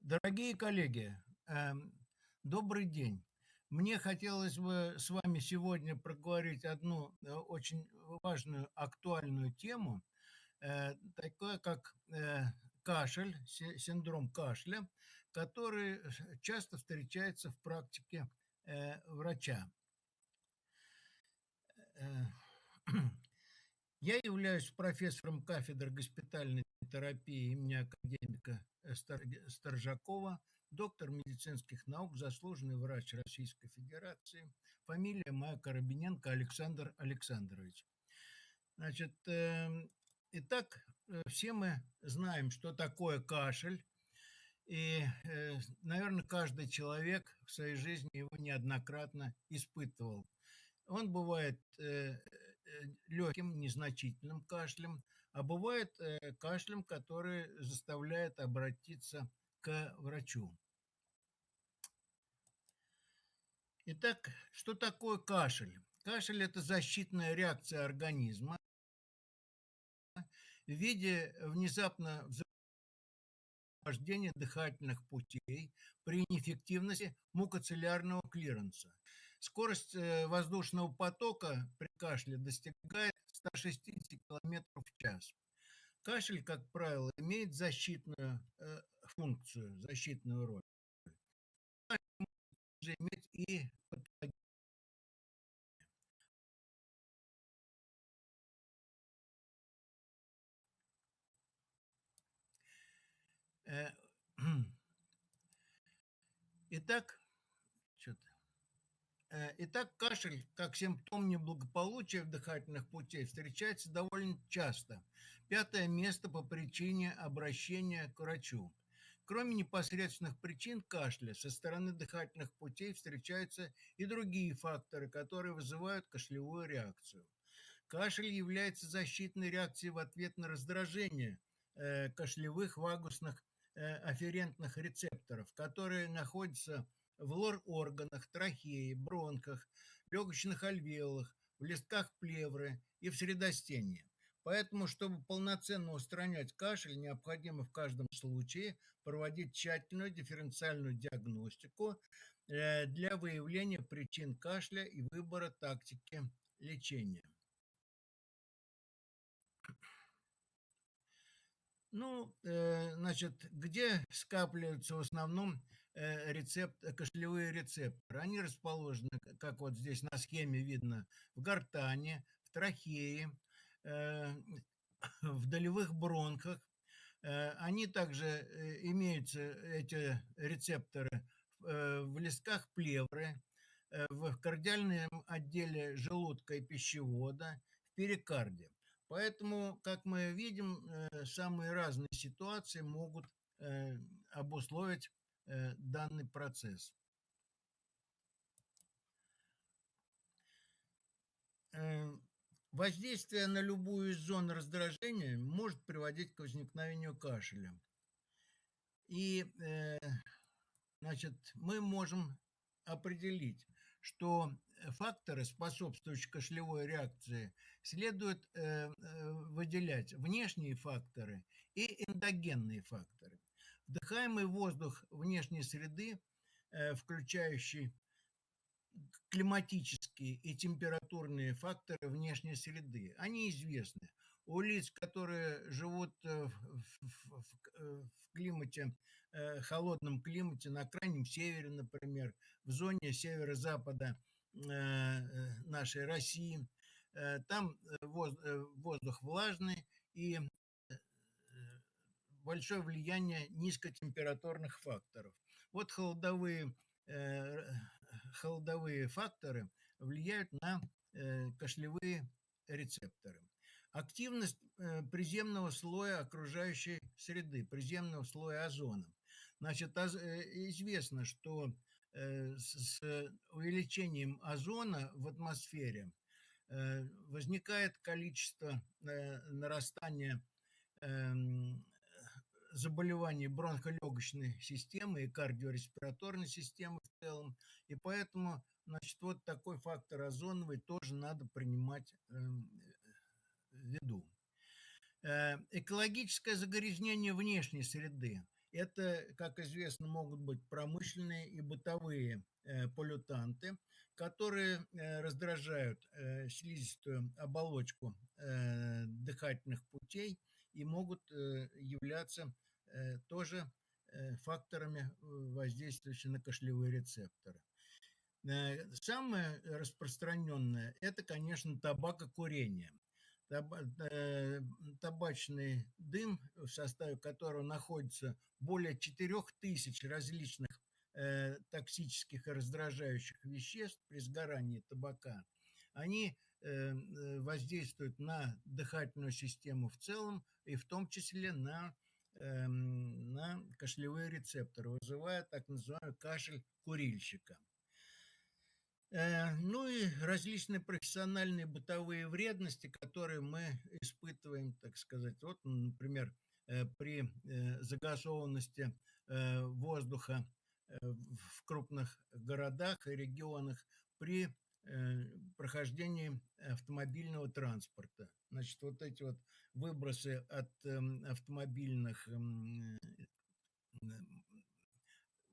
Дорогие коллеги, добрый день. Мне хотелось бы с вами сегодня проговорить одну очень важную, актуальную тему, такое как кашель, синдром кашля, который часто встречается в практике врача. Э, Я являюсь профессором кафедры госпитальной терапии имени академика Сторжакова, доктор медицинских наук, заслуженный врач Российской Федерации. Фамилия моя Коробененко Александр Александрович. Значит, итак, все мы знаем, что такое кашель. И, наверное, каждый человек в своей жизни его неоднократно испытывал. Он бывает легким, незначительным кашлем, а бывает кашлем, который заставляет обратиться к врачу. Итак, что такое кашель? Кашель – это защитная реакция организма в виде внезапно вождения дыхательных путей при неэффективности мукоциллярного клиренса. Скорость воздушного потока при кашле достигает 160 км в час. Кашель, как правило, имеет защитную функцию, защитную роль. Также иметь и э, итак, что-то. Итак, кашель как симптом неблагополучия дыхательных путей встречается довольно часто. Пятое место по причине обращения к врачу. Кроме непосредственных причин кашля, со стороны дыхательных путей встречаются и другие факторы, которые вызывают кашлевую реакцию. Кашель является защитной реакцией в ответ на раздражение кашлевых вагусных афферентных рецепторов, которые находятся в лор-органах, трахее, бронхах, легочных альвеолах, в листках плевры и в средостении. Поэтому, чтобы полноценно устранять кашель, необходимо в каждом случае проводить тщательную дифференциальную диагностику для выявления причин кашля и выбора тактики лечения. Ну, значит, где скапливаются в основном кашлевые рецепторы? Они расположены, как вот здесь на схеме видно, в гортане, в трахее, э, в долевых бронхах. Они также имеются, эти рецепторы, в листках плевры, в кардиальном отделе желудка и пищевода, в перикарде. Поэтому, как мы видим, самые разные ситуации могут э, обусловить данный процесс. Э, Воздействие на любую из зон раздражения может приводить к возникновению кашля. И, значит, мы можем определить, что факторы, способствующие кашлевой реакции, следует выделять внешние факторы и эндогенные факторы. Вдыхаемый воздух внешней среды, включающий климатические и температурные факторы внешней среды, они известны. У лиц, которые живут в климате, холодном климате, на крайнем севере, например, в зоне северо-запада нашей России, там воздух влажный и большое влияние низкотемпературных факторов. Вот э, холодовые факторы влияют на кашлевые рецепторы. Активность приземного слоя окружающей среды, приземного слоя озона. Значит, известно, что с увеличением озона в атмосфере возникает количество нарастания эм, заболеваний бронхолегочной системы и кардиореспираторной системы в целом. И поэтому, значит, вот такой фактор озоновый тоже надо принимать в виду. Экологическое загрязнение внешней среды. Это, как известно, могут быть промышленные и бытовые поллютанты, которые раздражают слизистую оболочку дыхательных путей и могут являться тоже факторами, воздействующими на кашлевые рецепторы. Самое распространенное – это, конечно, табакокурение. Табачный дым, в составе которого находится более 4000 различных токсических и раздражающих веществ при сгорании табака, они воздействуют на дыхательную систему в целом и в том числе на кашлевые рецепторы, вызывая так называемый кашель курильщика. Ну и различные профессиональные бытовые вредности, которые мы испытываем, так сказать. Вот, например, при загазованности воздуха в крупных городах и регионах, при прохождении автомобильного транспорта. Значит, вот эти вот выбросы от автомобильных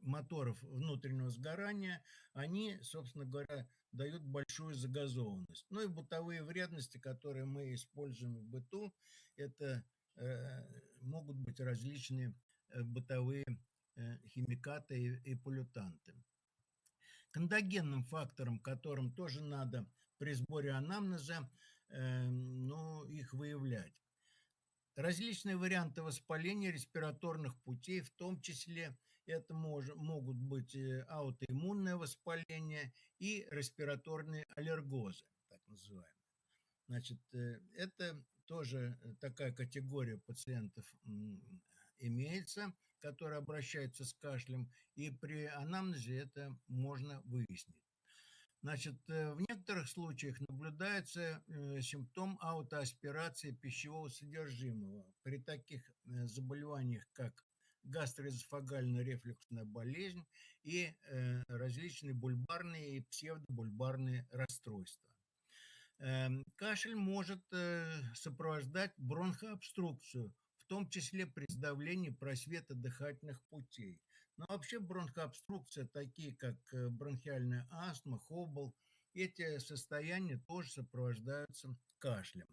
моторов внутреннего сгорания, они, собственно говоря, дают большую загазованность. Ну и бытовые вредности, которые мы используем в быту, это могут быть различные бытовые химикаты и поллютанты. К эндогенным факторам, которым тоже надо при сборе анамнеза, их выявлять. Различные варианты воспаления респираторных путей, в том числе это могут быть аутоиммунное воспаление и респираторные аллергозы, так называемые. Значит, это тоже такая категория пациентов имеется, которые обращаются с кашлем, и при анамнезе это можно выяснить. Значит, в некоторых случаях наблюдается симптом аутоаспирации пищевого содержимого. При таких заболеваниях, как гастроэзофагальная рефлюксная болезнь и различные бульбарные и псевдобульбарные расстройства. Кашель может сопровождать бронхообструкцию, в том числе при сдавлении просвета дыхательных путей. Но вообще бронхообструкция, такие как бронхиальная астма, хобл, эти состояния тоже сопровождаются кашлем.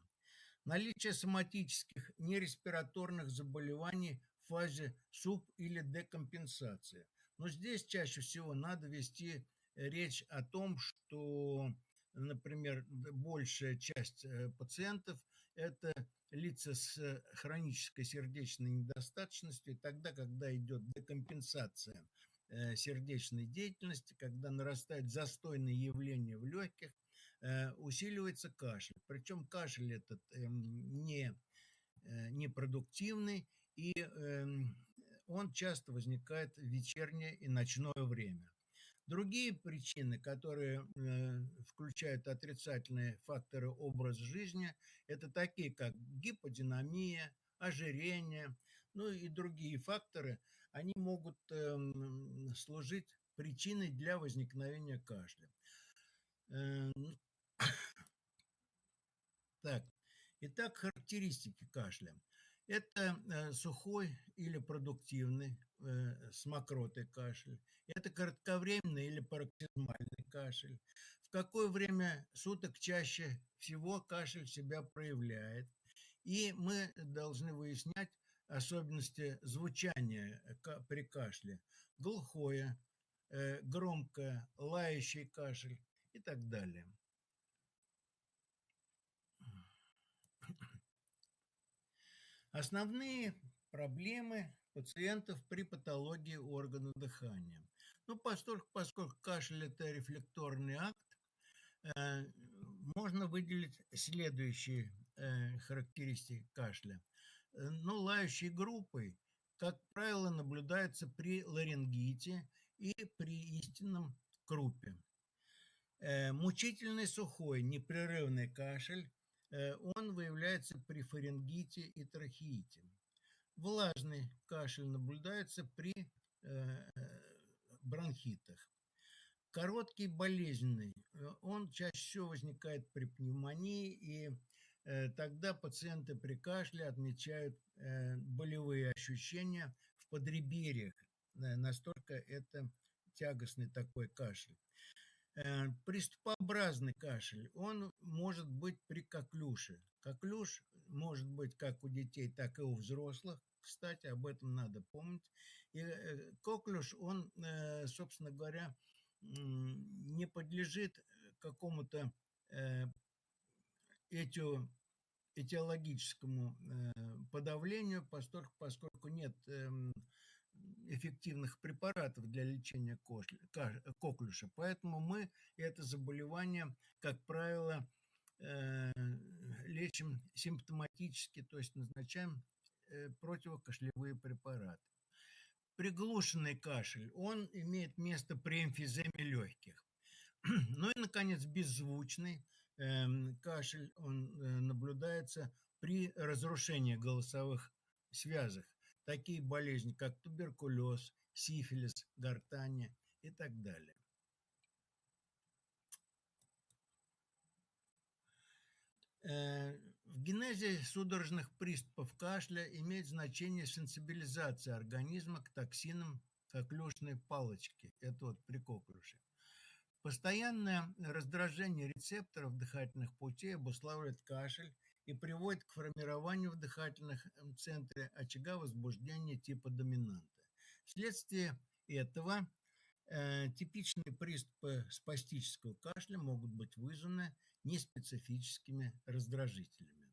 Наличие соматических нереспираторных заболеваний в фазе суб- или декомпенсации. Но здесь чаще всего надо вести речь о том, что, например, большая часть пациентов – это лица с хронической сердечной недостаточностью, и тогда, когда идет декомпенсация сердечной деятельности, когда нарастают застойные явления в легких, усиливается кашель. Причем кашель этот не продуктивный, и он часто возникает в вечернее и ночное время. Другие причины, которые включают отрицательные факторы образа жизни, это такие, как гиподинамия, ожирение, ну и другие факторы, они могут служить причиной для возникновения кашля. Ну, так, итак, характеристики кашля. Это сухой или продуктивный с мокротой кашель. Это кратковременный или пароксизмальный кашель. В какое время суток чаще всего кашель себя проявляет. И мы должны выяснять особенности звучания при кашле. Глухое, громкое, лающий кашель и так далее. Основные проблемы пациентов при патологии органа дыхания. Ну, поскольку кашель – это рефлекторный акт, можно выделить следующие характеристики кашля. Ну, лающей группой, как правило, наблюдается при ларингите и при истинном крупе. Мучительный сухой непрерывный кашель, он выявляется при фарингите и трахеите. Влажный кашель наблюдается при бронхитах. Короткий болезненный, он чаще всего возникает при пневмонии, и тогда пациенты при кашле отмечают болевые ощущения в подреберьях. Настолько это тягостный такой кашель. Приступообразный кашель, он может быть при коклюше. Коклюш может быть как у детей, так и у взрослых. Кстати, об этом надо помнить. И коклюш, он, собственно говоря, не подлежит какому-то э, этио- этиологическому подавлению, поскольку нет эффективных препаратов для лечения коклюша. Поэтому мы это заболевание, как правило, лечим симптоматически, то есть назначаем противокашлевые препараты. Приглушенный кашель, он имеет место при эмфиземе легких. Ну и, наконец, беззвучный кашель, он наблюдается при разрушении голосовых связок. Такие болезни, как туберкулез, сифилис, гортань и так далее. В генезе судорожных приступов кашля имеет значение сенсибилизация организма к токсинам коклюшной палочки. Это вот при коклюше. Постоянное раздражение рецепторов дыхательных путей обуславливает кашель и приводит к формированию в дыхательном центре очага возбуждения типа доминанта. Вследствие этого типичные приступы спастического кашля могут быть вызваны неспецифическими раздражителями.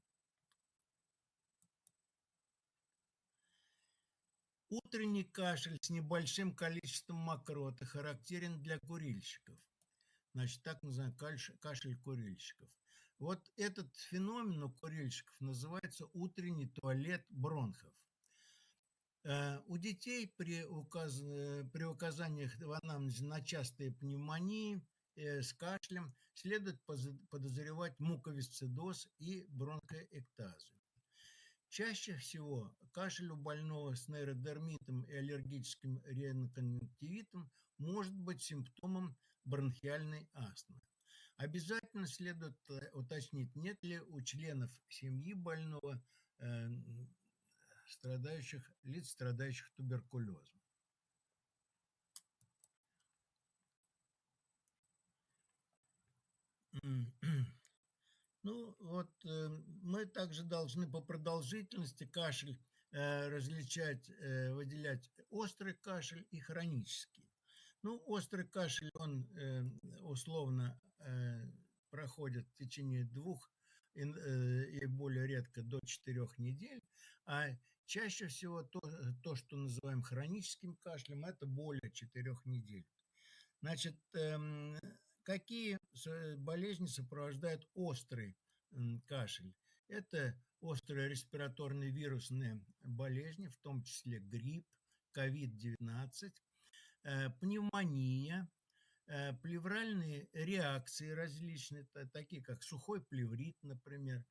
Утренний кашель с небольшим количеством мокроты характерен для курильщиков. Значит, так называемый кашель курильщиков. Вот этот феномен у курильщиков называется утренний туалет бронхов. У детей при указаниях в анамнезе на частые пневмонии с кашлем следует подозревать муковисцидоз и бронхоэктазы. Чаще всего кашель у больного с нейродермитом и аллергическим риноконъюнктивитом может быть симптомом бронхиальной астмы. Обязательно следует уточнить, нет ли у членов семьи больного лиц, страдающих туберкулезом. Ну, вот мы также должны по продолжительности кашель различать, выделять острый кашель и хронический. Ну, острый кашель, он условно проходит в течение 2 и более редко до 4 недель, а чаще всего то, что называем хроническим кашлем, это более 4 недель. Значит, какие болезни сопровождают острый кашель? Это острые респираторные вирусные болезни, в том числе грипп, COVID-19, пневмония, плевральные реакции различные, такие как сухой плеврит, например,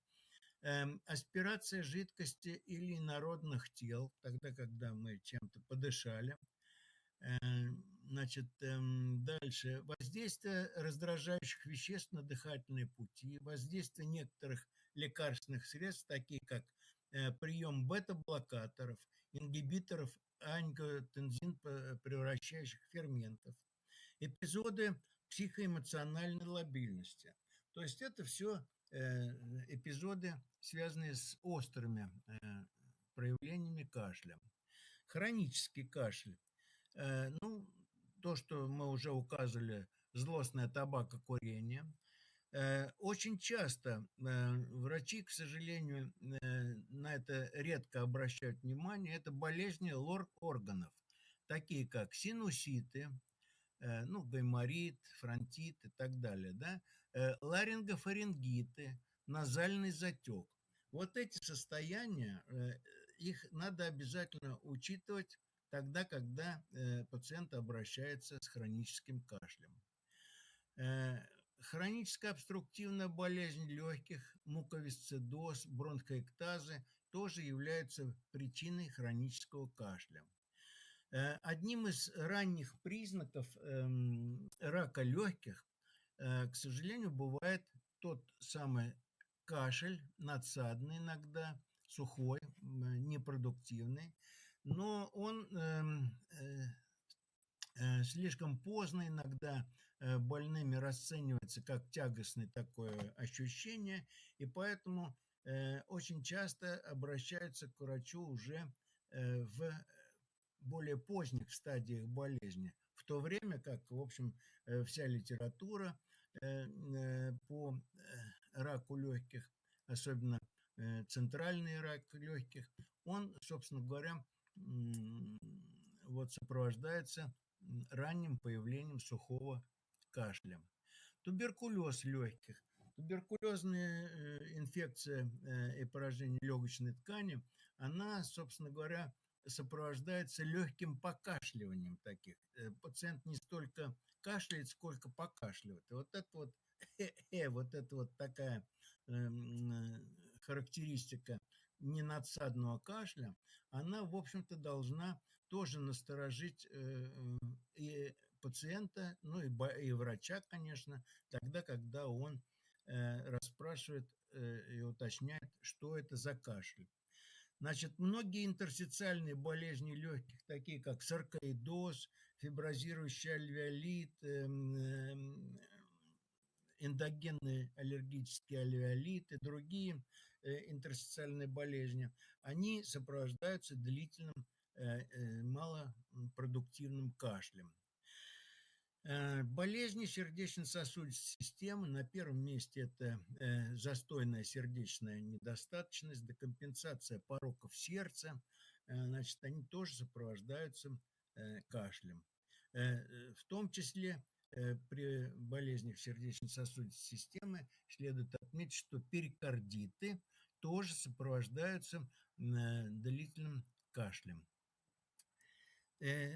аспирация жидкости или инородных тел, тогда, когда мы чем-то подышали. Значит, дальше. Воздействие раздражающих веществ на дыхательные пути, воздействие некоторых лекарственных средств, такие как прием бета-блокаторов, ингибиторов ангиотензин превращающих ферментов, эпизоды психоэмоциональной лобильности. То есть это все эпизоды, связанные с острыми проявлениями кашля. Хронический кашель. Ну, то, что мы уже указывали, злостное табакокурение. Очень часто врачи, к сожалению, на это редко обращают внимание. Это болезни лор-органов, такие как синуситы, ну, гайморит, фронтит и так далее, да, ларингофарингиты, назальный затек. Вот эти состояния, их надо обязательно учитывать тогда, когда пациент обращается с хроническим кашлем. Хроническая обструктивная болезнь легких, муковисцидоз, бронхоэктазы тоже являются причиной хронического кашля. Одним из ранних признаков рака легких, к сожалению, бывает тот самый кашель, надсадный иногда, сухой, непродуктивный. но он слишком поздно иногда больными расценивается как тягостное такое ощущение, и поэтому очень часто обращаются к врачу уже в более поздних стадиях болезни, в то время как, в общем, вся литература по раку легких, особенно центральный рак легких, он, собственно говоря, вот сопровождается ранним появлением сухого кашля. Туберкулез легких. Туберкулезная инфекция и поражение легочной ткани, она, собственно говоря, сопровождается легким покашливанием таких. Пациент не столько кашляет, сколько покашливает. И вот это вот, вот это вот такая характеристика ненадсадного кашля, она, в общем-то, должна тоже насторожить и пациента, ну и врача, конечно, тогда, когда он расспрашивает и уточняет, что это за кашель. Значит, многие интерстициальные болезни легких, такие как саркоидоз, фиброзирующий альвеолит, эндогенный аллергический альвеолит и другие интерстициальные болезни, они сопровождаются длительным малопродуктивным кашлем. Болезни сердечно-сосудистой системы. На первом месте это застойная сердечная недостаточность, декомпенсация пороков сердца. Значит, они тоже сопровождаются кашлем. В том числе при болезнях сердечно-сосудистой системы следует отметить, что перикардиты тоже сопровождаются длительным кашлем.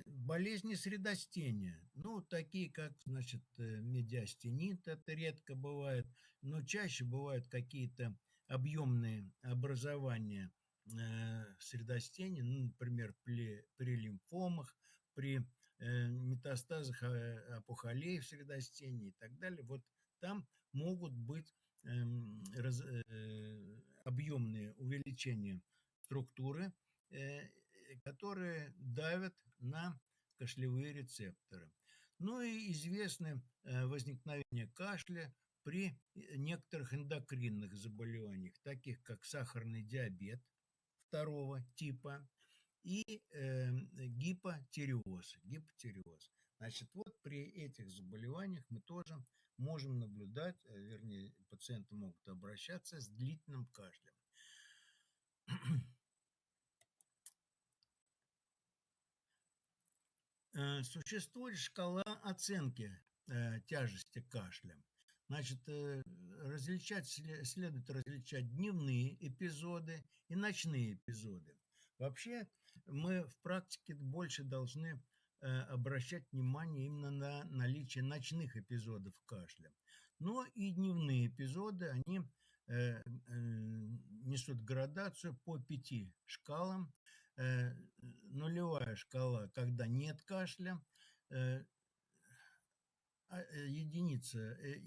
Болезни средостения, ну, такие как, значит, медиастенит, это редко бывает, но чаще бывают какие-то объемные образования в средостении, ну, например, при лимфомах, при метастазах опухолей в средостении и так далее. Вот там могут быть объемные увеличения структуры, которые давят на кашлевые рецепторы. Ну и известны возникновение кашля при некоторых эндокринных заболеваниях, таких как сахарный диабет второго типа и гипотиреоз. Значит, вот при этих заболеваниях мы тоже можем наблюдать, вернее, пациенты могут обращаться с длительным кашлем. Существует шкала оценки тяжести кашля. Значит, следует различать дневные эпизоды и ночные эпизоды. Вообще, мы в практике больше должны обращать внимание именно на наличие ночных эпизодов кашля. Но и дневные эпизоды, они несут градацию по 5 шкалам. Нулевая шкала, когда нет кашля,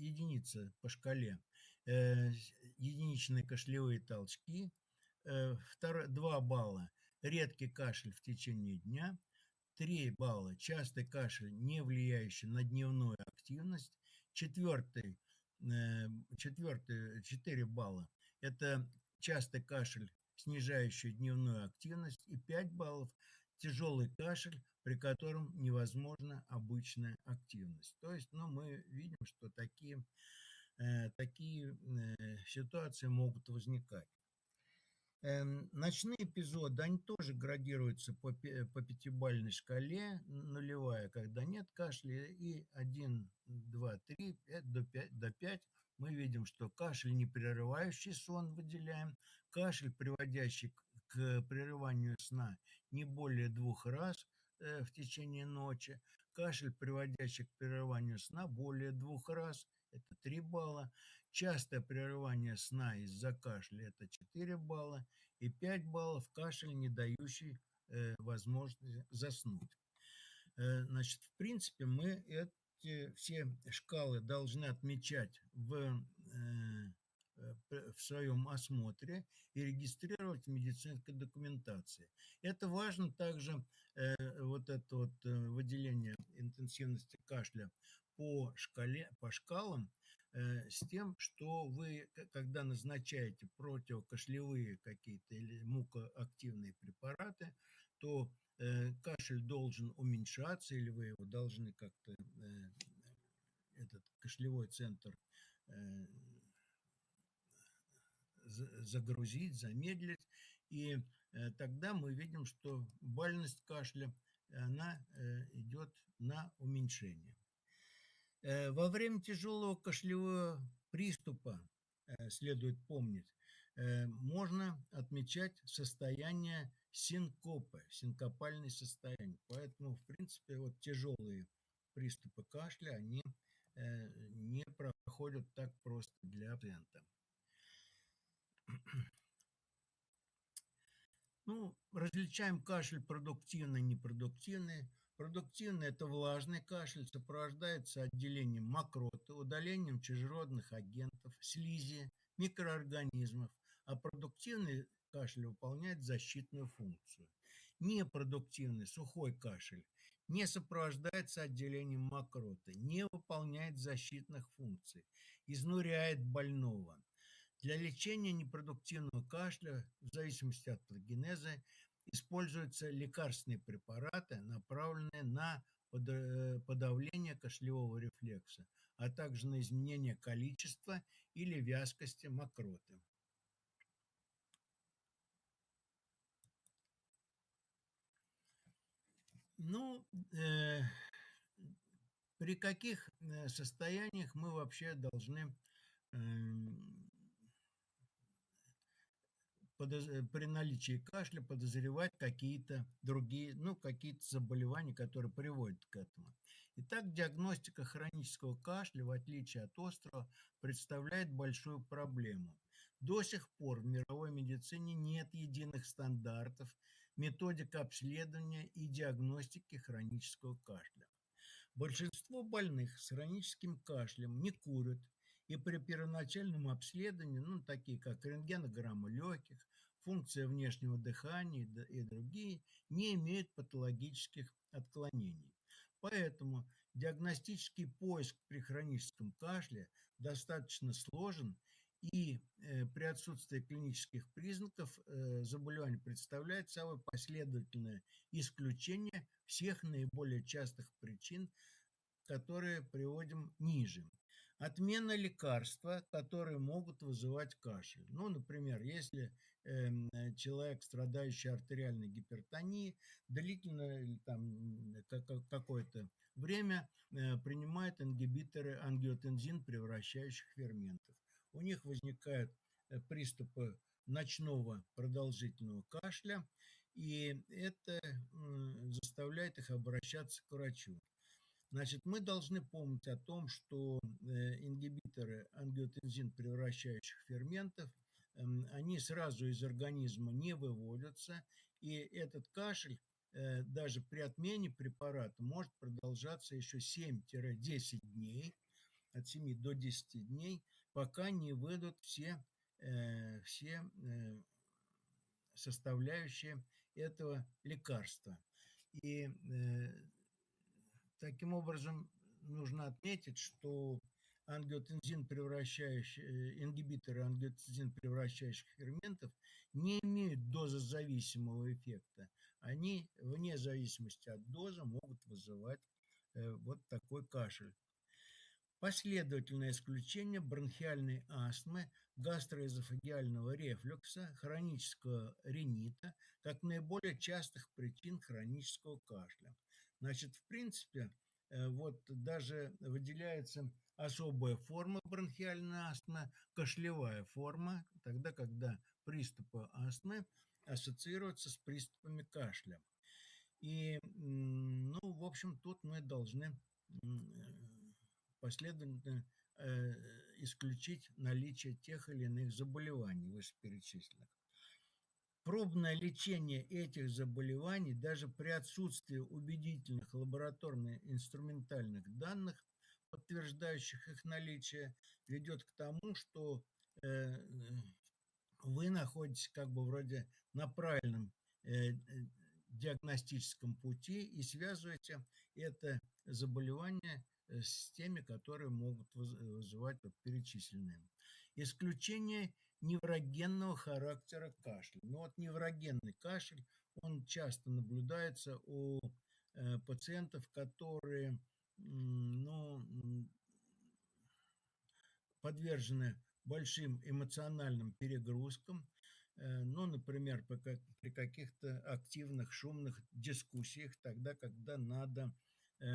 единица по шкале, единичные кашлевые толчки, 2 балла редкий кашель в течение дня, 3 балла частый кашель, не влияющий на дневную активность, 4 4 балла это частый кашель, снижающий дневную активность, и 5 баллов тяжелый кашель, при котором невозможна обычная активность. То есть, ну, мы видим, что такие ситуации могут возникать. Ночные эпизоды, они тоже градируются по пятибалльной шкале. Нулевая, когда нет кашля, и 1, 2, 3, 5 до 5 мы видим, что кашель, не прерывающий сон, выделяем, кашель, приводящий к прерыванию сна не более 2 раз в течение ночи, кашель, приводящий к прерыванию сна более 2 раз, это 3 балла, частое прерывание сна из-за кашля, это 4 балла, и 5 баллов кашель, не дающий возможности заснуть. Значит, в принципе, мы эти все шкалы должны отмечать в в своем осмотре и регистрировать в медицинской документации. Это важно также, вот это вот выделение интенсивности кашля по шкалам, с тем, что вы, когда назначаете противокашлевые какие-то или мукоактивные препараты, то кашель должен уменьшаться, или вы его должны как-то, этот кашлевой центр, э, загрузить, замедлить, и тогда мы видим, что бальность кашля, она идет на уменьшение. Во время тяжелого кашлевого приступа, следует помнить, можно отмечать состояние синкопы, синкопальное состояние. Поэтому, в принципе, вот тяжелые приступы кашля, они не проходят так просто для пациента. Ну, различаем кашель продуктивный и непродуктивный. Продуктивный – это влажный кашель, сопровождается отделением мокроты, удалением чужеродных агентов, слизи, микроорганизмов, а продуктивный кашель выполняет защитную функцию. Непродуктивный сухой кашель не сопровождается отделением мокроты, не выполняет защитных функций, изнуряет больного. Для лечения непродуктивного кашля, в зависимости от патогенеза, используются лекарственные препараты, направленные на подавление кашлевого рефлекса, а также на изменение количества или вязкости мокроты. Ну, при каких состояниях мы вообще должны при наличии кашля подозревать какие-то другие, ну, какие-то заболевания, которые приводят к этому. Итак, диагностика хронического кашля, в отличие от острого, представляет большую проблему. До сих пор в мировой медицине нет единых стандартов, методик обследования и диагностики хронического кашля. Большинство больных с хроническим кашлем не курят, и при первоначальном обследовании, ну, такие как рентгенограмма легких, функция внешнего дыхания и другие, не имеют патологических отклонений. Поэтому диагностический поиск при хроническом кашле достаточно сложен, и при отсутствии клинических признаков заболевание представляет собой последовательное исключение всех наиболее частых причин, которые приводим ниже. Отмена лекарства, которые могут вызывать кашель. Ну, например, если человек, страдающий артериальной гипертонией, длительно или там какое-то время принимает ингибиторы ангиотензин превращающих ферментов. У них возникают приступы ночного продолжительного кашля, и это заставляет их обращаться к врачу. Значит, мы должны помнить о том, что ингибиторы ангиотензин превращающих ферментов, они сразу из организма не выводятся, и этот кашель даже при отмене препарата может продолжаться еще 7-10 дней, от 7 до 10 дней, пока не выйдут все составляющие этого лекарства. И таким образом, нужно отметить, что ингибиторы ангиотензин превращающих ферментов не имеют дозозависимого эффекта. Они, вне зависимости от дозы, могут вызывать вот такой кашель. Последовательное исключение бронхиальной астмы, гастроэзофагиального рефлюкса, хронического ринита как наиболее частых причин хронического кашля. Значит, в принципе, вот даже выделяется особая форма бронхиальной астмы, кашлевая форма, тогда, когда приступы астмы ассоциируются с приступами кашля. И, ну, в общем, тут мы должны последовательно исключить наличие тех или иных заболеваний вышеперечисленных. Пробное лечение этих заболеваний даже при отсутствии убедительных лабораторно-инструментальных данных, подтверждающих их наличие, ведет к тому, что э, вы находитесь как бы вроде на правильном диагностическом пути и связываете это заболевание с теми, которые могут вызывать вот перечисленные. Исключение неврогенного характера кашля. Но вот неврогенный кашель, он часто наблюдается у пациентов, которые ну, подвержены большим эмоциональным перегрузкам, ну, например, при каких-то активных, шумных дискуссиях, тогда, когда надо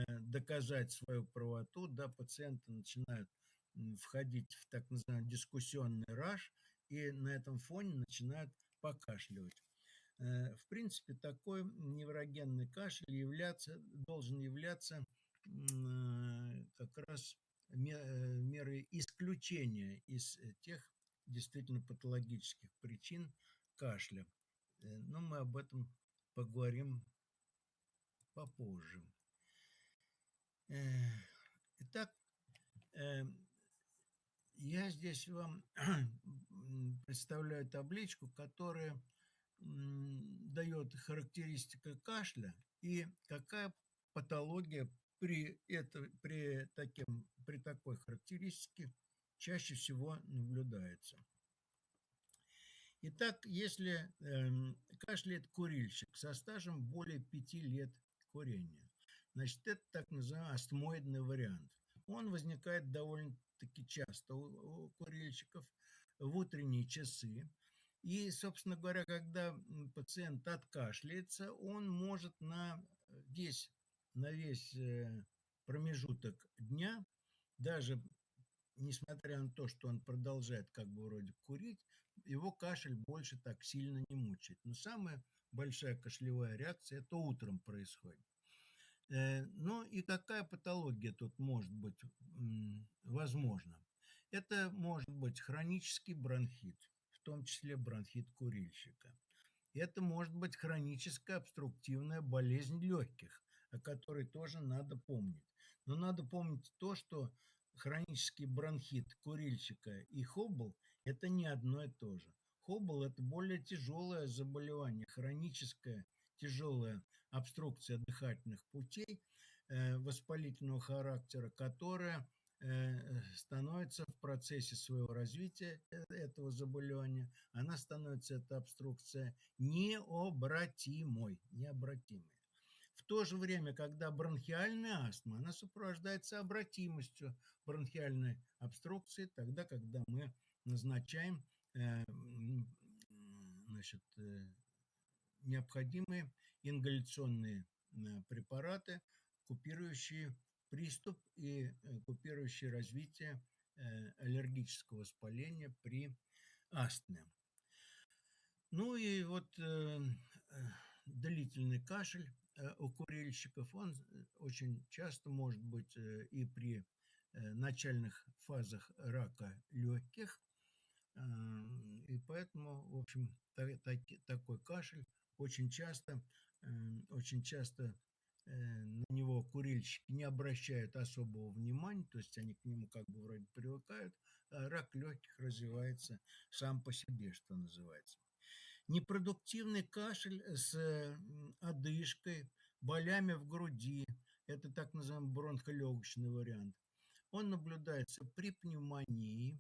доказать свою правоту, да, пациенты начинают входить в так называемый дискуссионный раж и на этом фоне начинают покашливать. В принципе, такой неврогенный кашель должен являться как раз мерой исключения из тех действительно патологических причин кашля. Но мы об этом поговорим попозже. Итак, я здесь вам представляю табличку, которая дает характеристика кашля и какая патология при такой характеристике чаще всего наблюдается. Итак, если кашляет курильщик со стажем более 5 лет курения, значит, это так называемый астмоидный вариант. Он возникает довольно-таки часто у курильщиков в утренние часы. И, собственно говоря, когда пациент откашляется, он может на весь промежуток дня, даже несмотря на то, что он продолжает как бы вроде курить, его кашель больше так сильно не мучает. Но самая большая кашлевая реакция это утром происходит. Ну и какая патология тут может быть возможна? Это может быть хронический бронхит, в том числе бронхит курильщика. Это может быть хроническая обструктивная болезнь легких, о которой тоже надо помнить. Но надо помнить то, что хронический бронхит курильщика и хоббл – это не одно и то же. Хоббл – это более тяжелое заболевание, хроническая тяжелая обструкция дыхательных путей воспалительного характера, которая становится в процессе своего развития этого заболевания, она становится, эта обструкция, необратимой. В то же время, когда бронхиальная астма, она сопровождается обратимостью бронхиальной обструкции, тогда, когда мы назначаем значит, необходимые ингаляционные препараты, купирующие приступ и купирующие развитие аллергического воспаления при астме. Ну и вот длительный кашель у курильщиков, он очень часто может быть и при начальных фазах рака легких, и поэтому, в общем, такой кашель очень часто на него курильщики не обращают особого внимания, то есть они к нему как бы вроде привыкают, а рак легких развивается сам по себе, что называется. Непродуктивный кашель с одышкой, болями в груди – это так называемый бронхолегочный вариант. Он наблюдается при пневмонии,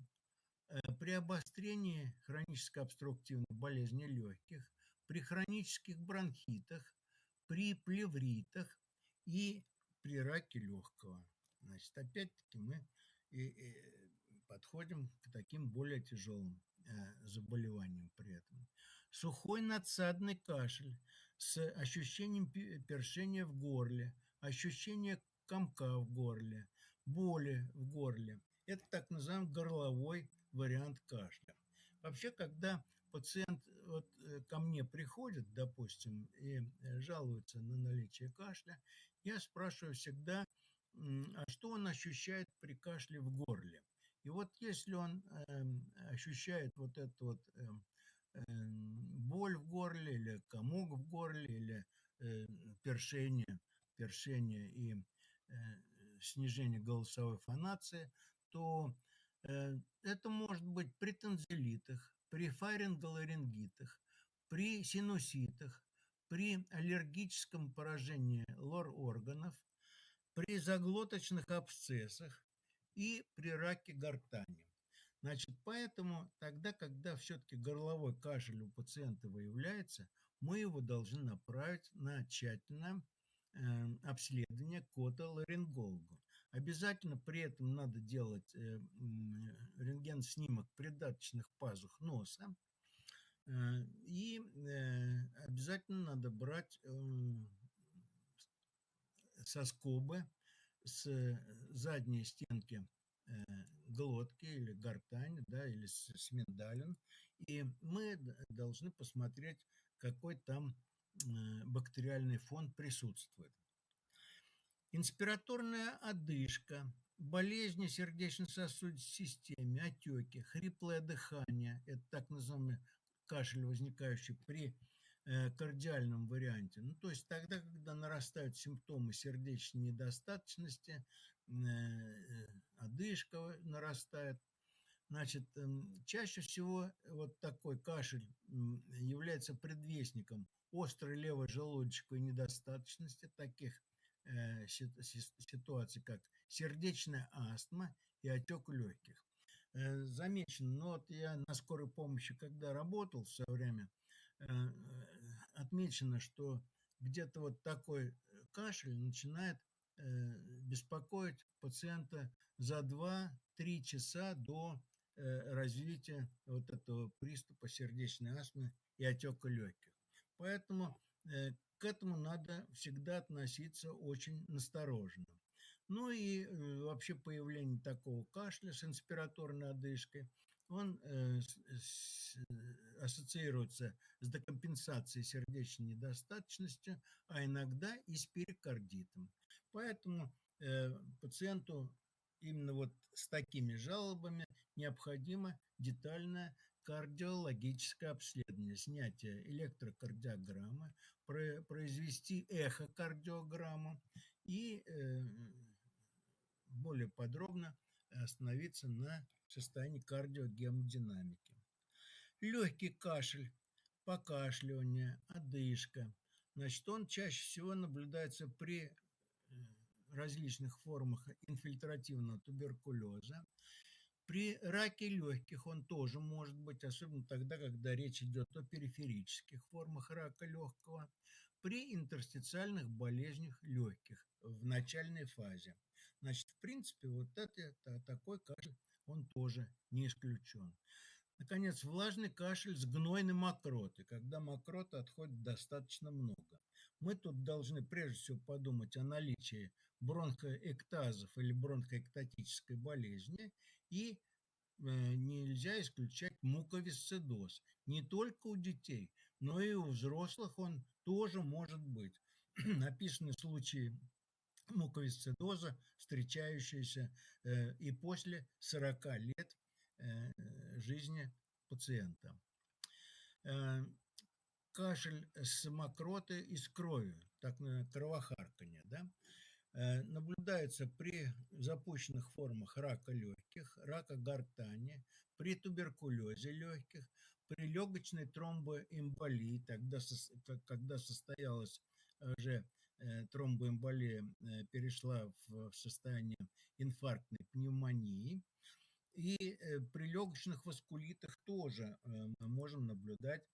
при обострении хронической обструктивной болезни легких, при хронических бронхитах, при плевритах и при раке легкого. Значит, опять-таки мы подходим к таким более тяжелым заболеваниям при этом. Сухой надсадный кашель с ощущением першения в горле, ощущение комка в горле, боли в горле. Это так называемый горловой вариант кашля. Вообще, когда пациент ко мне приходит, допустим, и жалуется на наличие кашля, я спрашиваю всегда, а что он ощущает при кашле в горле. И вот если он ощущает вот эту вот боль в горле, или комок в горле, или першение и снижение голосовой фонации, то Это может быть при тонзиллитах, при фаринголарингитах, при синуситах, при аллергическом поражении лор-органов, при заглоточных абсцессах и при раке гортани. Значит, поэтому тогда, когда все-таки горловой кашель у пациента выявляется, мы его должны направить на тщательное обследование к отоларингологу. Обязательно при этом надо делать рентген-снимок придаточных пазух носа. И обязательно надо брать соскобы с задней стенки глотки или гортани, да, или с миндалин. И мы должны посмотреть, какой там бактериальный фон присутствует. Инспираторная одышка, болезни сердечно-сосудистой системы, отеки, хриплое дыхание – это так называемый кашель, возникающий при кардиальном варианте. Ну, то есть тогда, когда нарастают симптомы сердечной недостаточности, одышка нарастает. Значит, чаще всего вот такой кашель является предвестником острой левой желудочковой недостаточности, таких ситуаций, как сердечная астма и отек легких. Замечено, но вот я на скорой помощи, когда работал в свое время, отмечено, что где-то вот такой кашель начинает беспокоить пациента за 2-3 часа до развития вот этого приступа сердечной астмы и отека легких. Поэтому к этому надо всегда относиться очень настороженно. Ну и вообще появление такого кашля с инспираторной одышкой, он ассоциируется с декомпенсацией сердечной недостаточности, а иногда и с перикардитом. Поэтому пациенту именно вот с такими жалобами необходимо детальное кардиологическое обследование, снятие электрокардиограммы, произвести эхокардиограмму и более подробно остановиться на состоянии кардиогемодинамики. Легкий кашель, покашливание, одышка. Значит, он чаще всего наблюдается при различных формах инфильтративного туберкулеза. При раке легких он тоже может быть, особенно тогда, когда речь идет о периферических формах рака легкого, при интерстициальных болезнях легких в начальной фазе. Значит, в принципе, вот такой кашель, он тоже не исключен. Наконец, влажный кашель с гнойной мокротой, когда мокроты отходит достаточно много. Мы тут должны прежде всего подумать о наличии бронхоэктазов или бронхоэктатической болезни, и нельзя исключать муковисцидоз. Не только у детей, но и у взрослых он тоже может быть. Написаны случаи муковисцидоза, встречающиеся и после 40 лет жизни пациента. Кашель с мокротой и с кровью, так называемое кровохарканье, да, наблюдается при запущенных формах рака легких, рака гортани, при туберкулезе легких, при легочной тромбоэмболии, когда состоялась уже тромбоэмболия, перешла в состояние инфарктной пневмонии. И при легочных васкулитах тоже мы можем наблюдать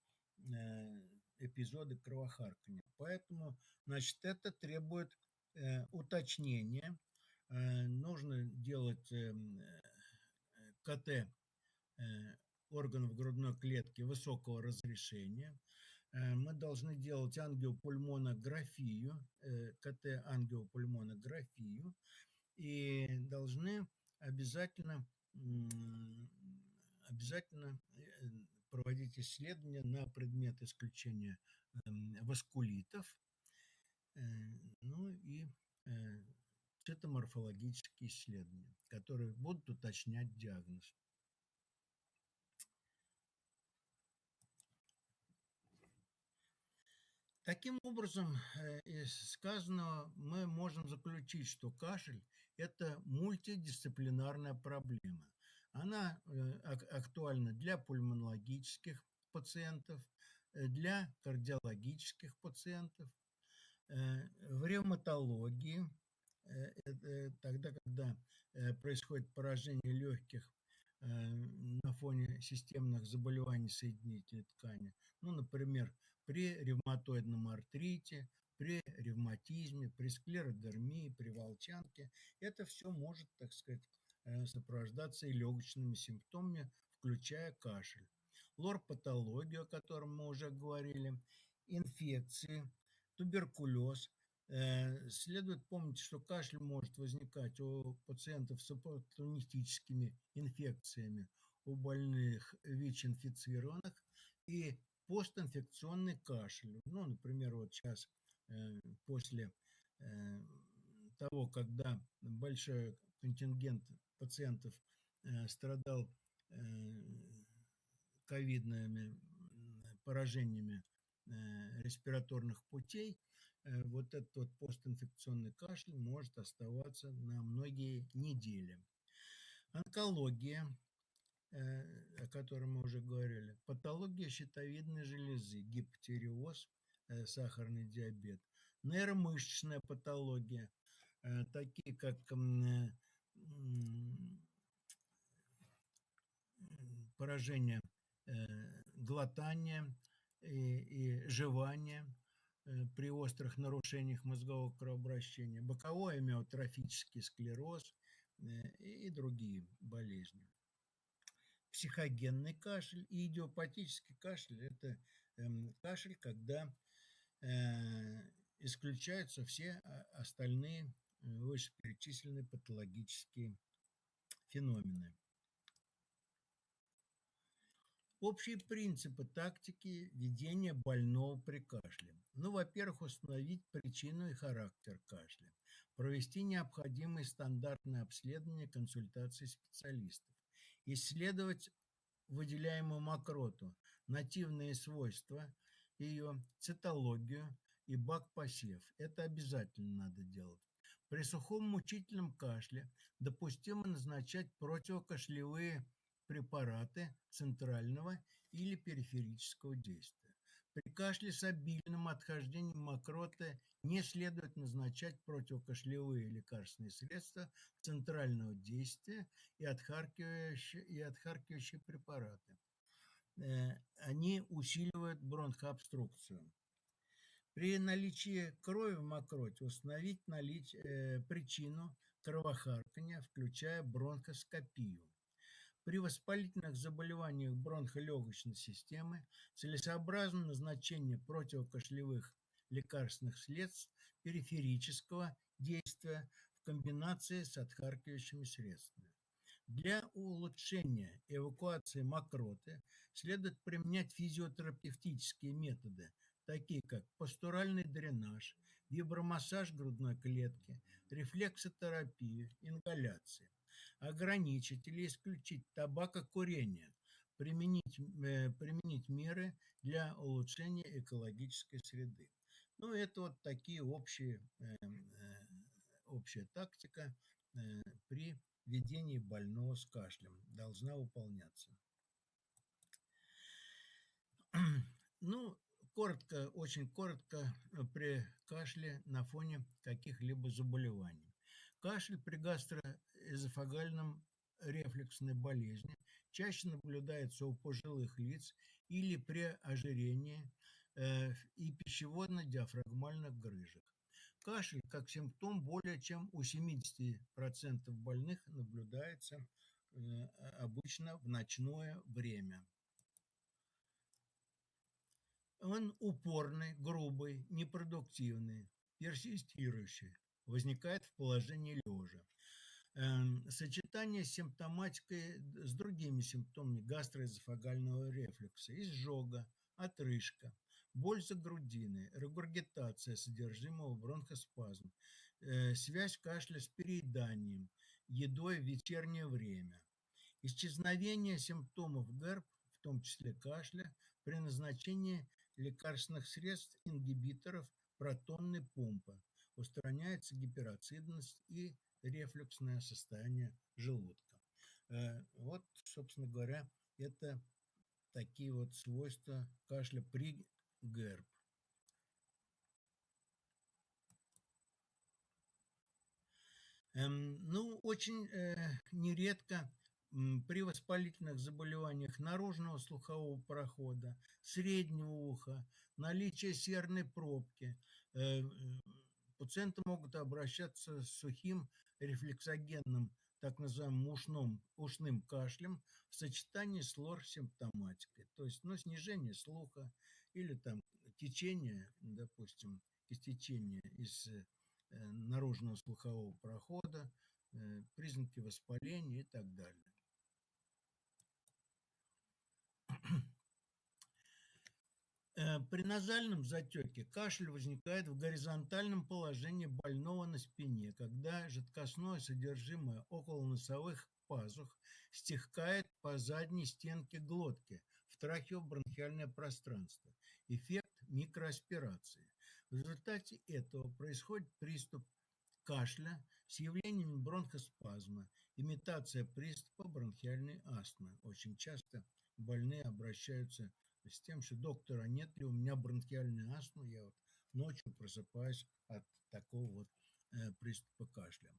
эпизоды кровохаркания. Поэтому, значит, это требует уточнения. Нужно делать КТ органов грудной клетки высокого разрешения. Мы должны делать ангиопульмонографию, КТ-ангиопульмонографию, и должны обязательно проводить исследования на предмет исключения васкулитов, ну и цитоморфологические исследования, которые будут уточнять диагноз. Таким образом, из сказанного мы можем заключить, что кашель – это мультидисциплинарная проблема. Она актуальна для пульмонологических пациентов, для кардиологических пациентов, в ревматологии, это тогда, когда происходит поражение легких на фоне системных заболеваний соединительной ткани. Ну, например, при ревматоидном артрите, при ревматизме, при склеродермии, при волчанке. Это все может, так сказать, сопровождаться и легочными симптомами, включая кашель. Лор-патологию, о котором мы уже говорили, инфекции, туберкулез. Следует помнить, что кашель может возникать у пациентов с оппортунистическими инфекциями, у больных ВИЧ-инфицированных и постинфекционный кашель. Ну, например, вот сейчас после э, того, когда большой контингент пациентов страдал ковидными поражениями респираторных путей, вот этот вот постинфекционный кашель может оставаться на многие недели. Онкология, о которой мы уже говорили, патология щитовидной железы, гипотиреоз, сахарный диабет, нейромышечная патология, такие как поражение глотания и жевания при острых нарушениях мозгового кровообращения, боковой амиотрофический склероз и другие болезни. Психогенный кашель и идиопатический кашель – это кашель, когда исключаются все остальные вышеперечисленные патологические феномены. Общие принципы тактики ведения больного при кашле. Ну, во-первых, установить причину и характер кашля, провести необходимые стандартные обследования, консультации специалистов, исследовать выделяемую мокроту, нативные свойства ее, цитологию и бак-посев. Это обязательно надо делать. При сухом мучительном кашле допустимо назначать противокашлевые препараты центрального или периферического действия. При кашле с обильным отхождением мокроты не следует назначать противокашлевые лекарственные средства центрального действия и отхаркивающие препараты. Они усиливают бронхообструкцию. При наличии крови в мокроте установить причину кровохаркания, включая бронхоскопию. При воспалительных заболеваниях бронхолегочной системы целесообразно назначение противокашлевых лекарственных средств периферического действия в комбинации с отхаркивающими средствами. Для улучшения эвакуации мокроты следует применять физиотерапевтические методы, такие как постуральный дренаж, вибромассаж грудной клетки, рефлексотерапию, ингаляции. Ограничить или исключить табакокурение, применить меры для улучшения экологической среды. Ну, это вот такие общая тактика при ведении больного с кашлем должна выполняться. Ну, коротко, очень коротко, при кашле на фоне каких-либо заболеваний. Кашель при гастроэзофагальном рефлюксной болезни чаще наблюдается у пожилых лиц или при ожирении и пищеводно-диафрагмальных грыжах. Кашель как симптом более чем у 70% больных наблюдается обычно в ночное время. Он упорный, грубый, непродуктивный, персистирующий, возникает в положении лежа. Сочетание с симптоматикой с другими симптомами гастроэзофагального рефлюкса, изжога, отрыжка, боль за грудиной, регургитация содержимого, бронхоспазм, связь кашля с перееданием, едой в вечернее время. Исчезновение симптомов ГЭРБ, в том числе кашля, при назначении лекарственных средств, ингибиторов протонной помпы. Устраняется гиперацидность и рефлюксное состояние желудка. Вот, собственно говоря, это такие вот свойства кашля при ГЭРБ. Ну, очень нередко при воспалительных заболеваниях наружного слухового прохода, среднего уха, наличие серной пробки, пациенты могут обращаться с сухим рефлексогенным, так называемым ушным кашлем в сочетании с лор-симптоматикой. То есть, ну, снижение слуха или там течение, допустим, истечение из наружного слухового прохода, признаки воспаления и так далее. При назальном затеке кашель возникает в горизонтальном положении больного на спине, когда жидкостное содержимое околоносовых пазух стекает по задней стенке глотки в трахеобронхиальное пространство. Эффект микроаспирации. В результате этого происходит приступ кашля с явлениями бронхоспазма, имитация приступа бронхиальной астмы. Очень часто больные обращаются с тем, что доктор, а нет ли у меня бронхиальной астмы, я вот ночью просыпаюсь от такого вот приступа кашля.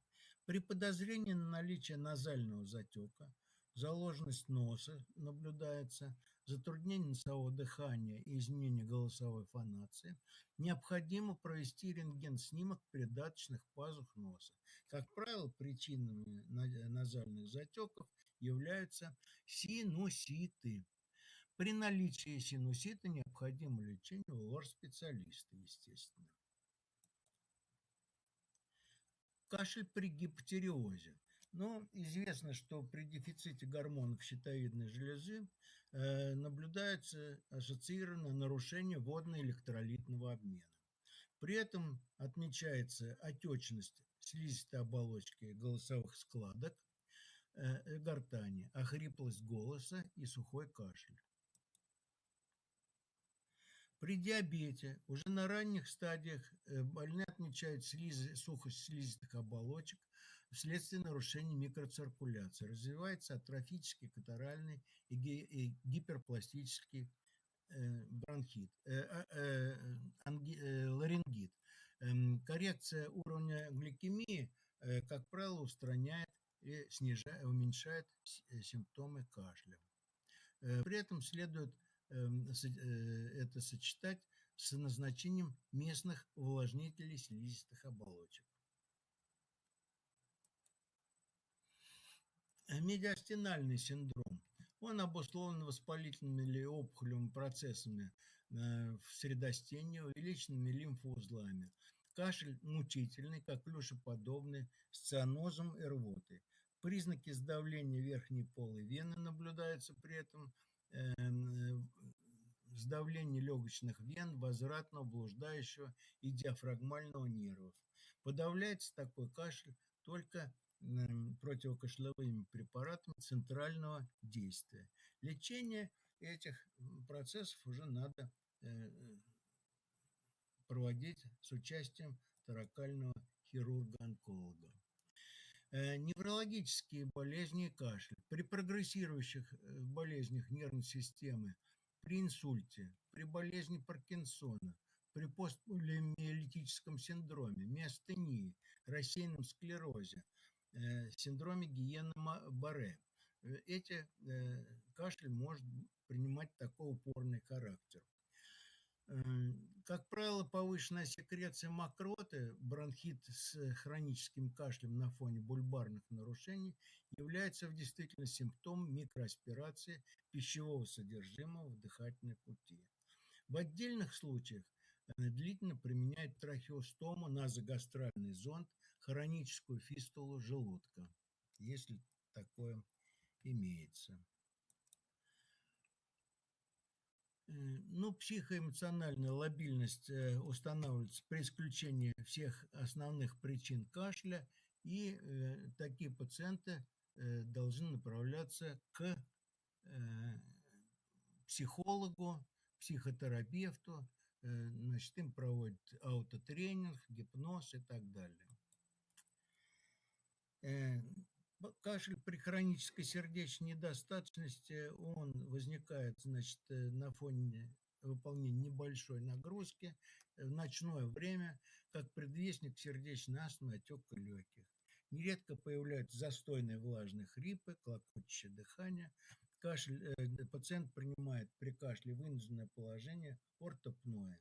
При подозрении на наличие назального затека, заложенность носа наблюдается, затруднение носового дыхания и изменение голосовой фонации, необходимо провести рентген-снимок придаточных пазух носа. Как правило, причинами назальных затеков являются синуситы. При наличии синусита необходимо лечение у лор-специалиста, естественно. Кашель при гипотериозе. Но известно, что при дефиците гормонов щитовидной железы наблюдается ассоциированное нарушение водно-электролитного обмена. При этом отмечается отечность слизистой оболочки голосовых складок, гортани, охриплость голоса и сухой кашель. При диабете уже на ранних стадиях больные отмечают сухость слизистых оболочек вследствие нарушения микроциркуляции. Развивается атрофический катаральный и гиперпластический бронхит, ларингит. Коррекция уровня гликемии, как правило, устраняет и уменьшает симптомы кашля. При этом следует это сочетать с назначением местных увлажнителей слизистых оболочек. Медиастинальный синдром. Он обусловлен воспалительными или опухолевыми процессами в средостении, увеличенными лимфоузлами. Кашель мучительный, коклюшеподобный, с цианозом и рвотой. Признаки сдавления верхней полой вены наблюдаются при этом, сдавление легочных вен, возвратного, блуждающего и диафрагмального нервов. Подавляется такой кашель только противокашлевыми препаратами центрального действия. Лечение этих процессов уже надо проводить с участием торакального хирурга-онколога. Неврологические болезни и кашель. При прогрессирующих болезнях нервной системы, при инсульте, при болезни Паркинсона, при постполимиелитическом синдроме, миостении, рассеянном склерозе, синдроме Гиена-Барре. Кашель может принимать такой упорный характер. Как правило, повышенная секреция мокроты, бронхит с хроническим кашлем на фоне бульбарных нарушений является в действительности симптомом микроаспирации пищевого содержимого в дыхательной пути. В отдельных случаях длительно применяют трахеостому, назогастральный зонд, хроническую фистулу желудка, если такое имеется. Ну, психоэмоциональная лобильность устанавливается при исключении всех основных причин кашля, и такие пациенты должны направляться к психологу, психотерапевту, значит, им проводят аутотренинг, гипноз и так далее. Кашель при хронической сердечной недостаточности, он возникает, значит, на фоне выполнения небольшой нагрузки в ночное время, как предвестник сердечной астмы, отека легких. Нередко появляются застойные влажные хрипы, клокочущее дыхание. Пациент принимает при кашле вынужденное положение ортопное.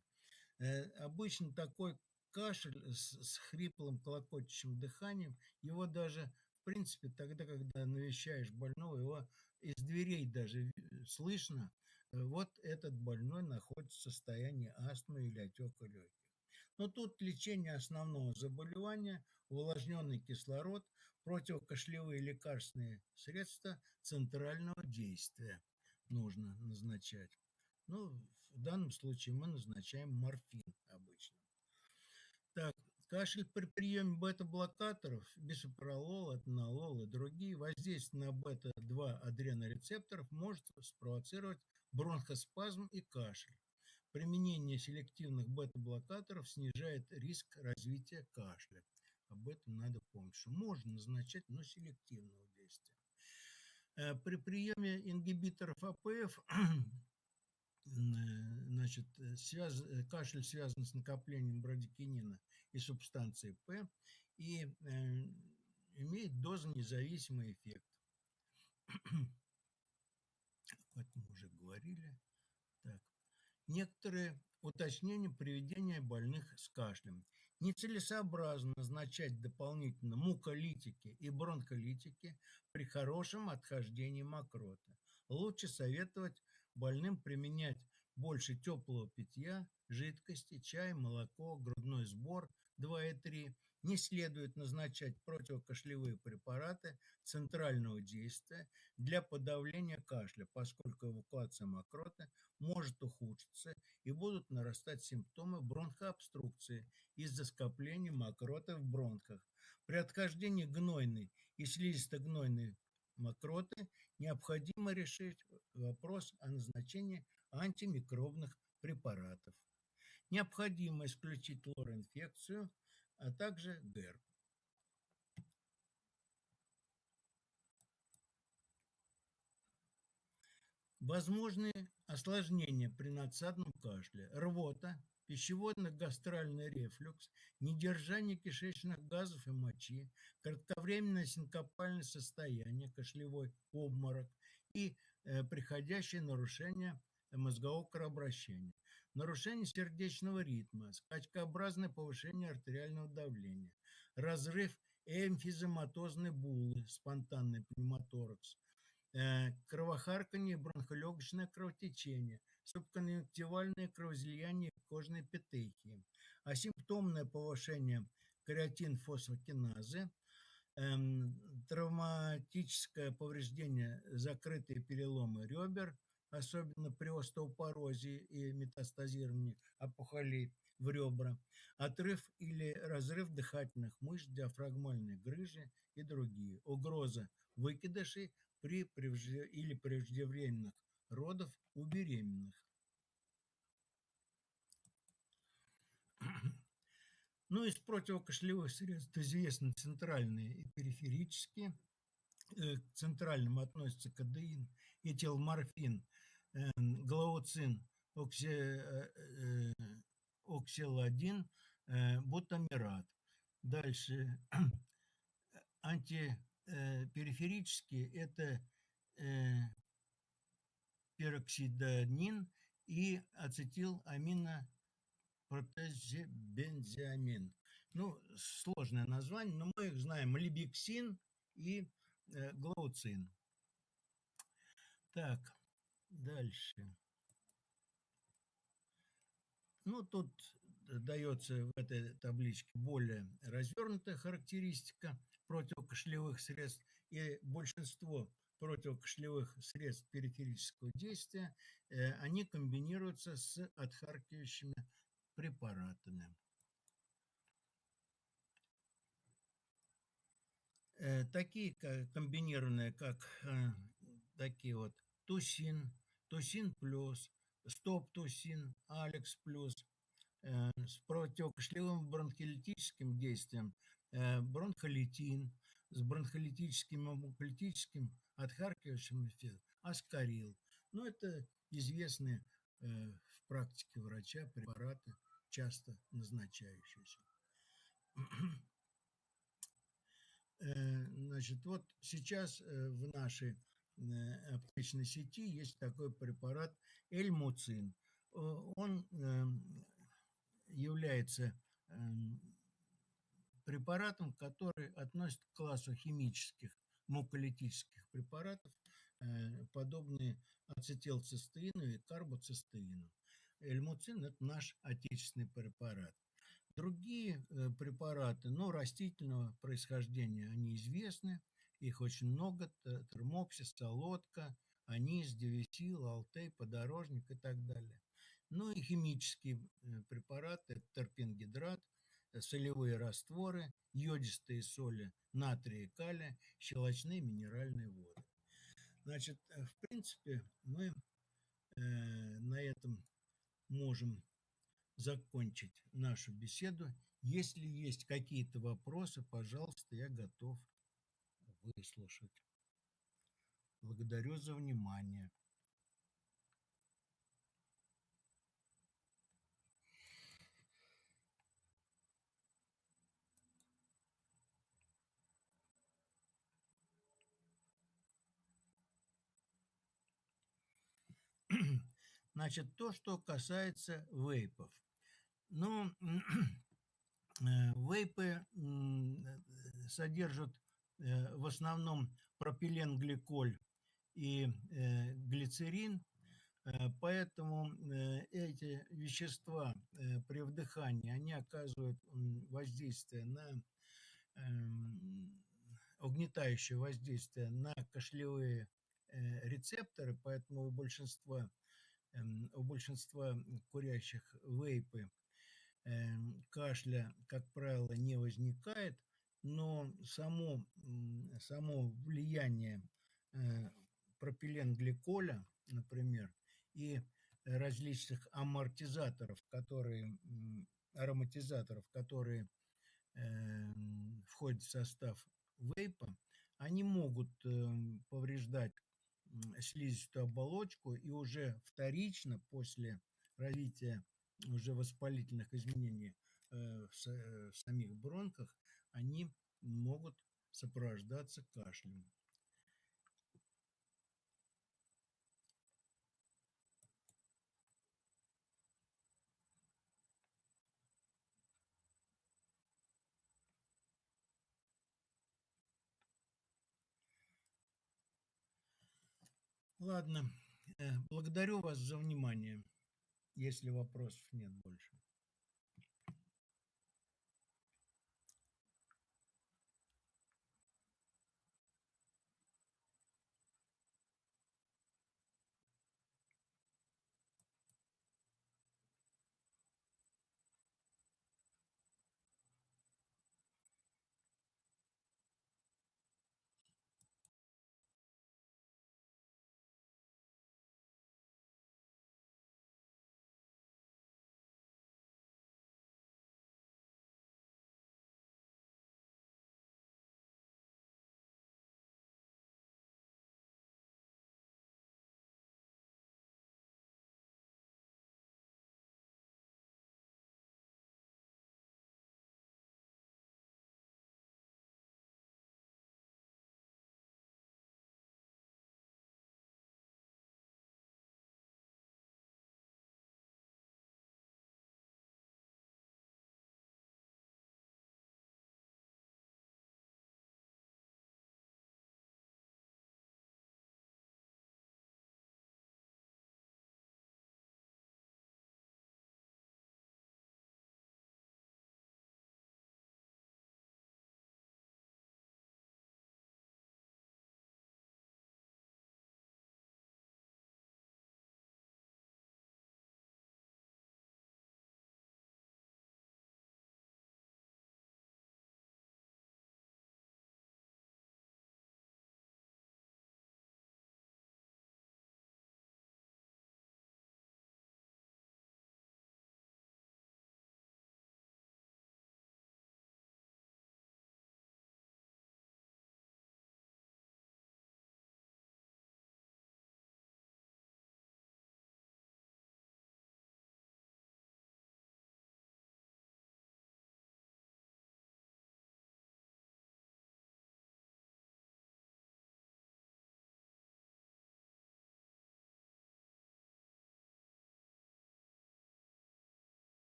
Обычно такой кашель с хриплым клокочущим дыханием, его даже, в принципе, тогда, когда навещаешь больного, его из дверей даже слышно. Вот этот больной находится в состоянии астмы или отека легких. Но тут лечение основного заболевания, увлажненный кислород, противокашлевые лекарственные средства центрального действия нужно назначать. Ну, в данном случае мы назначаем морфин обычно. Так, кашель при приеме бета-блокаторов, бисопролол, атенолол и другие, воздействие на бета-2 адренорецепторов может спровоцировать бронхоспазм и кашель. Применение селективных бета-блокаторов снижает риск развития кашля. Об этом надо помнить, что можно назначать, но селективного действия. При приеме ингибиторов АПФ значит, кашель связан с накоплением брадикинина и субстанции П и имеет дозонезависимый эффект. Об этом мы уже говорили. Так. Некоторые уточнения приведения больных с кашлем. Нецелесообразно назначать дополнительно муколитики и бронхолитики при хорошем отхождении мокроты. Лучше советовать больным применять больше теплого питья, жидкости, чай, молоко, грудной сбор 2,3. Не следует назначать противокашлевые препараты центрального действия для подавления кашля, поскольку эвакуация мокроты может ухудшиться и будут нарастать симптомы бронхообструкции из-за скопления мокроты в бронхах. При отхождении гнойной и слизисто-гнойной мокроты необходимо решить вопрос о назначении антимикробных препаратов. Необходимо исключить лор-инфекцию, а также ГЭРБ. Возможные осложнения при надсадном кашле: рвота, пищеводно-гастральный рефлюкс, недержание кишечных газов и мочи, кратковременное синкопальное состояние, кашлевой обморок и приходящее нарушение мозгового кровообращения, нарушение сердечного ритма, скачкообразное повышение артериального давления, разрыв эмфизематозной булы, спонтанный пневмоторакс, кровохарканье, бронхолегочное кровотечение, субконъюнктивальное кровоизлияние кожной петехии, асимптомное повышение креатинфосфокиназы, травматическое повреждение, закрытые переломы ребер, особенно при остеопорозе и метастазировании опухолей в ребра, отрыв или разрыв дыхательных мышц, диафрагмальной грыжи и другие. Угроза выкидышей при преждевременных родов у беременных. Ну, из противокашлевых средств известны центральные и периферические. К центральным относятся кадеин, этилморфин, глауцин, оксиладин, бутамират. Дальше антипериферические – это пероксидонин и ацетиламинопротезибензиамин. Ну, сложное название, но мы их знаем: либексин и глауцин. Так, дальше. Ну, тут дается в этой табличке более развернутая характеристика противокашлевых средств, и большинство противокашлевых средств периферического действия, они комбинируются с отхаркивающими препаратами. Такие комбинированные, как такие вот тусин, тусин плюс, стоп-тусин, алекс плюс, с противокашлевым бронхолитическим действием, бронхолитин, с бронхолитическим и муколитическим отхаркивающим эффектом аскарил. Но это известные в практике врача препараты, часто назначающиеся. Значит, вот сейчас в нашей аптечной сети есть такой препарат эльмуцин. Он является препаратом, который относится к классу химических муколитических препаратов, подобные ацетилцистеину и карбоцистеину. Эльмуцин – это наш отечественный препарат. Другие препараты, но растительного происхождения, они известны. Их очень много. Термопсис, солодка, анис, девисил, алтей, подорожник и так далее. Ну и химические препараты – это терпенгидрат, солевые растворы, йодистые соли натрия и калия, щелочные минеральные воды. Значит, в принципе, мы на этом можем закончить нашу беседу. Если есть какие-то вопросы, пожалуйста, я готов выслушать. Благодарю за внимание. Значит, то, что касается вейпов. Ну, вейпы содержат в основном пропиленгликоль и глицерин, поэтому эти вещества при вдыхании, они оказывают воздействие на угнетающее воздействие на кашлевые рецепторы, поэтому у большинства курящих вейпы кашля, как правило, не возникает, но само влияние пропиленгликоля, например, и различных ароматизаторов, которые входят в состав вейпа, они могут повреждать слизистую оболочку, и уже вторично после развития уже воспалительных изменений в самих бронхах они могут сопровождаться кашлем. Ладно, благодарю вас за внимание. Если вопросов нет больше.